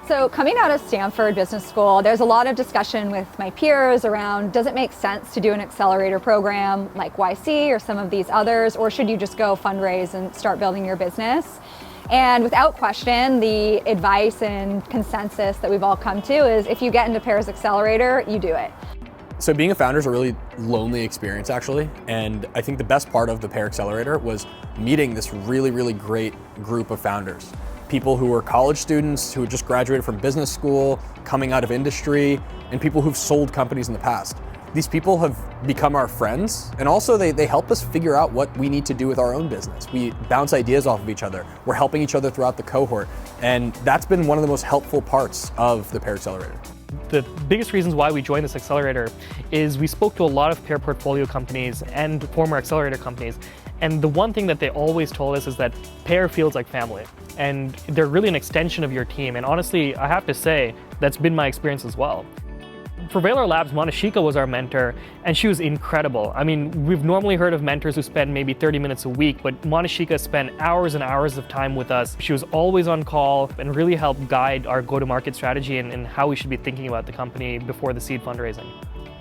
So coming out of Stanford Business School, there's a lot of discussion with my peers around, does it make sense to do an accelerator program like YC or some of these others, or should you just go fundraise and start building your business? And without question, the advice and consensus that we've all come to is if you get into Pear's Accelerator, you do it. So being a founder is a really lonely experience, actually. And I think the best part of the Pear Accelerator was meeting this really, really great group of founders. People who were college students, who had just graduated from business school, coming out of industry, and people who've sold companies in the past. These people have become our friends, and also they help us figure out what we need to do with our own business. We bounce ideas off of each other. We're helping each other throughout the cohort, and that's been one of the most helpful parts of the Pear Accelerator. The biggest reasons why we joined this accelerator is we spoke to a lot of Pear portfolio companies and former accelerator companies, and the one thing that they always told us is that Pear feels like family, and they're really an extension of your team. And honestly, I have to say, that's been my experience as well. For Valor Labs, Monashika was our mentor, and she was incredible. I mean, we've normally heard of mentors who spend maybe 30 minutes a week, but Monashika spent hours and hours of time with us. She was always on call and really helped guide our go-to-market strategy and how we should be thinking about the company before the seed fundraising.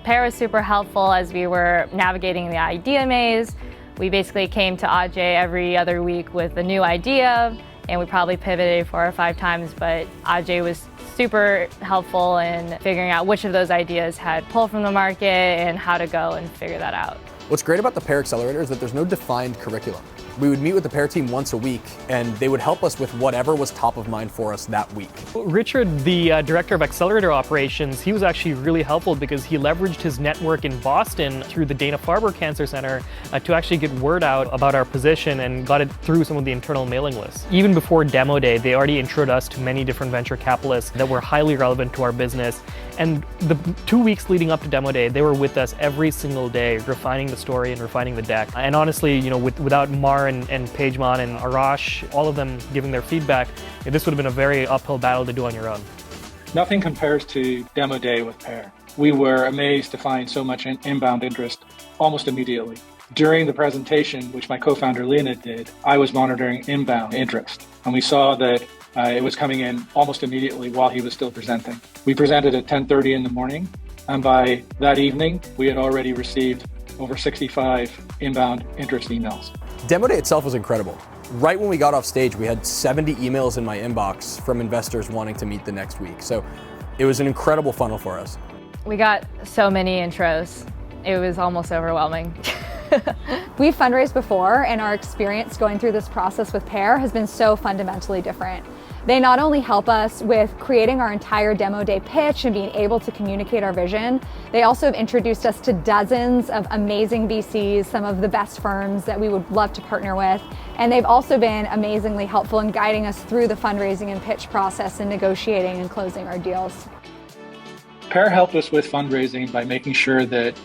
Pear was super helpful as we were navigating the idea maze. We basically came to Ajay every other week with a new idea, and we probably pivoted 4 or 5 times, but Ajay was super helpful in figuring out which of those ideas had pull from the market and how to go and figure that out. What's great about the Pear Accelerator is that there's no defined curriculum. We would meet with the Pear team once a week, and they would help us with whatever was top of mind for us that week. Richard, the director of accelerator operations, he was actually really helpful because he leveraged his network in Boston through the Dana-Farber Cancer Center to actually get word out about our position and got it through some of the internal mailing lists. Even before demo day, they already introduced us to many different venture capitalists that were highly relevant to our business. And the 2 weeks leading up to demo day, they were with us every single day, refining the story and refining the deck. And honestly, you know, without Mar and Pejman and Arash, all of them giving their feedback, this would have been a very uphill battle to do on your own. Nothing compares to demo day with Pear. We were amazed to find so much inbound interest almost immediately. During the presentation, which my co-founder Leonid did, I was monitoring inbound interest, and we saw that it was coming in almost immediately while he was still presenting. We presented at 10:30 in the morning, and by that evening, we had already received over 65 inbound interest emails. Demo day itself was incredible. Right when we got off stage, we had 70 emails in my inbox from investors wanting to meet the next week. So it was an incredible funnel for us. We got so many intros. It was almost overwhelming. We've fundraised before, and our experience going through this process with Pear has been so fundamentally different. They not only help us with creating our entire demo day pitch and being able to communicate our vision, they also have introduced us to dozens of amazing VCs, some of the best firms that we would love to partner with. And they've also been amazingly helpful in guiding us through the fundraising and pitch process and negotiating and closing our deals. Pear helped us with fundraising by making sure that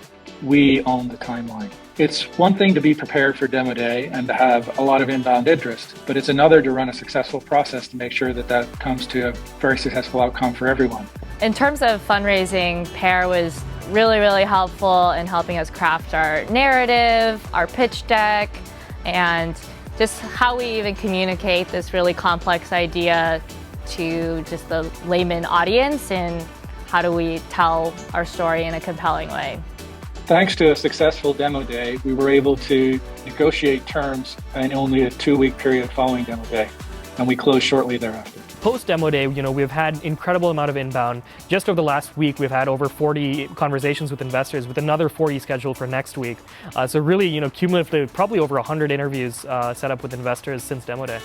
we own the timeline. It's one thing to be prepared for demo day and to have a lot of inbound interest, but it's another to run a successful process to make sure that that comes to a very successful outcome for everyone. In terms of fundraising, Pear was really, really helpful in helping us craft our narrative, our pitch deck, and just how we even communicate this really complex idea to just the layman audience, and how do we tell our story in a compelling way. Thanks to a successful demo day, we were able to negotiate terms in only a 2-week period following demo day, and we closed shortly thereafter. Post-demo day, we've had incredible amount of inbound. Just over the last week, we've had over 40 conversations with investors, with another 40 scheduled for next week. So really, cumulatively, probably over 100 interviews set up with investors since demo day.